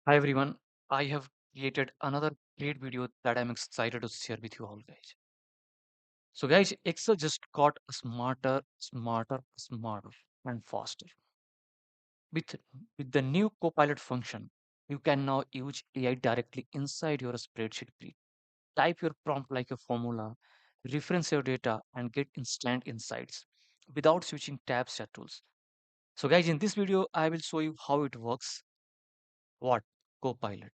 Hi everyone, I have created another great video that I'm excited to share with you all guys. So guys, Excel just got smarter and faster. With with the new Copilot function, you can now use AI directly inside your spreadsheet grid. Type your prompt like a formula, reference your data, and get instant insights without switching tabs or tools. So guys, in this video, I will show you how it works. What Copilot?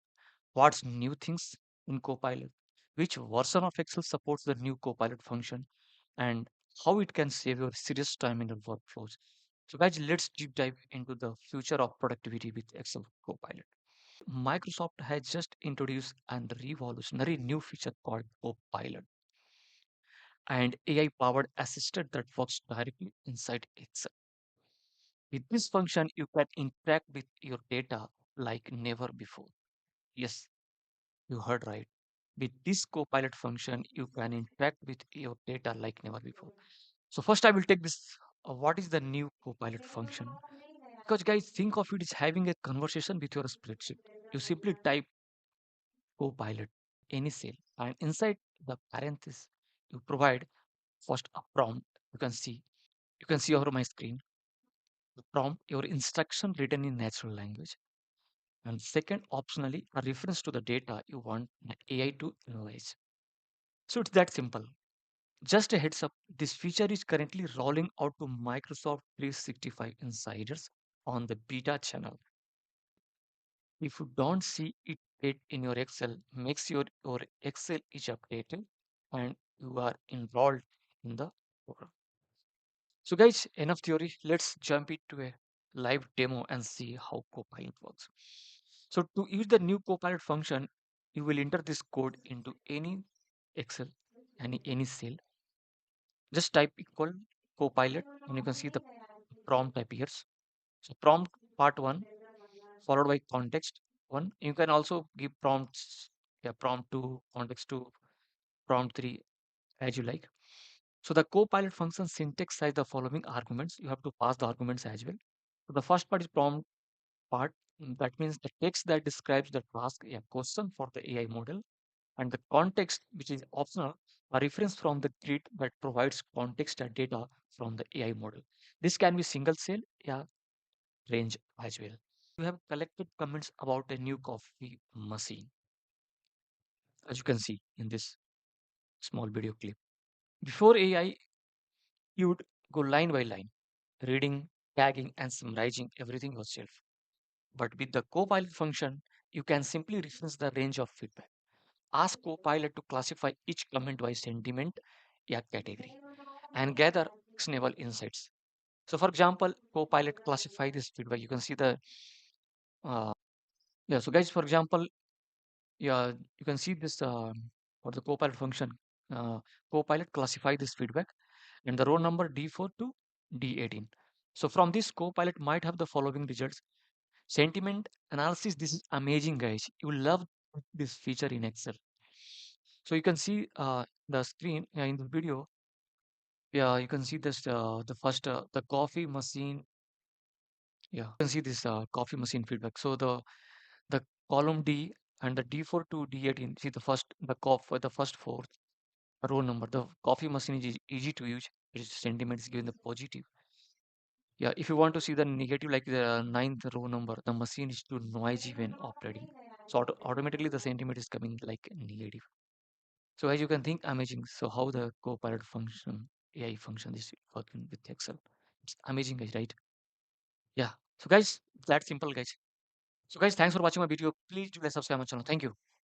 What's new things in Copilot, which version of Excel supports the new Copilot function, and how it can save your serious time in your workflows. So, guys, let's deep dive into the future of productivity with Excel Copilot. Microsoft has just introduced a revolutionary new feature called Copilot, and AI powered assistant that works directly inside Excel. With this function, you can interact with your data like never before. Yes, you heard right. With this Copilot function, you can interact with your data like never before. So first I will take this. What is the new Copilot function? Because guys, think of it as having a conversation with your spreadsheet. You simply type Copilot, any cell, and inside the parenthesis, you provide first a prompt. You can see over my screen, the prompt, your instruction written in natural language. And second, optionally, a reference to the data you want the AI to analyze. So it's that simple. Just a heads up, this feature is currently rolling out to Microsoft 365 insiders on the beta channel. If you don't see it yet in your Excel, make sure your Excel is updated and you are enrolled in the program. So guys, enough theory. Let's jump into a live demo and see how Copilot works. So to use the new Copilot function, you will enter this code into any Excel, any cell. Just type equal Copilot and you can see the prompt appears. So prompt part one followed by context one. You can also give prompts, yeah, prompt two, context two, prompt three, as you like. So the Copilot function syntax has the following arguments. You have to pass the arguments as well. So the first part is prompt part. That means the text that describes the task, a question for the AI model, and the context, which is optional, a reference from the grid that provides context and data from the AI model. This can be single cell, yeah, range as well. You have collected comments about a new coffee machine, as you can see in this small video clip. Before AI, you would go line by line, reading, tagging, and summarizing everything yourself. But with the Copilot function, you can simply reference the range of feedback. Ask Copilot to classify each comment by sentiment, yeah, category, and gather actionable insights. So, for example, Copilot classify this feedback. You can see the uh, yeah. So, guys, for example, yeah, you can see this for the Copilot function. Uh, Copilot classify this feedback and the row number D4 to D18. So, from this, Copilot might have the following results. Sentiment analysis. This is amazing, guys. You will love this feature in Excel. So, you can see the screen in the video. Yeah, you can see this the first the coffee machine. Yeah, you can see this coffee machine feedback. So the column D and the D4 to D18. See the first four row number. The coffee machine is easy to use. Its sentiment is given the positive. Yeah, if you want to see the negative, like the ninth row number, the machine is too noisy when operating. So automatically the sentiment is coming like negative. So as you can think, amazing. So how the Copilot function, AI function is working with Excel. It's amazing, guys, right? Yeah. So guys, that's simple, guys. So guys, thanks for watching my video. Please do like subscribe my channel. Thank you.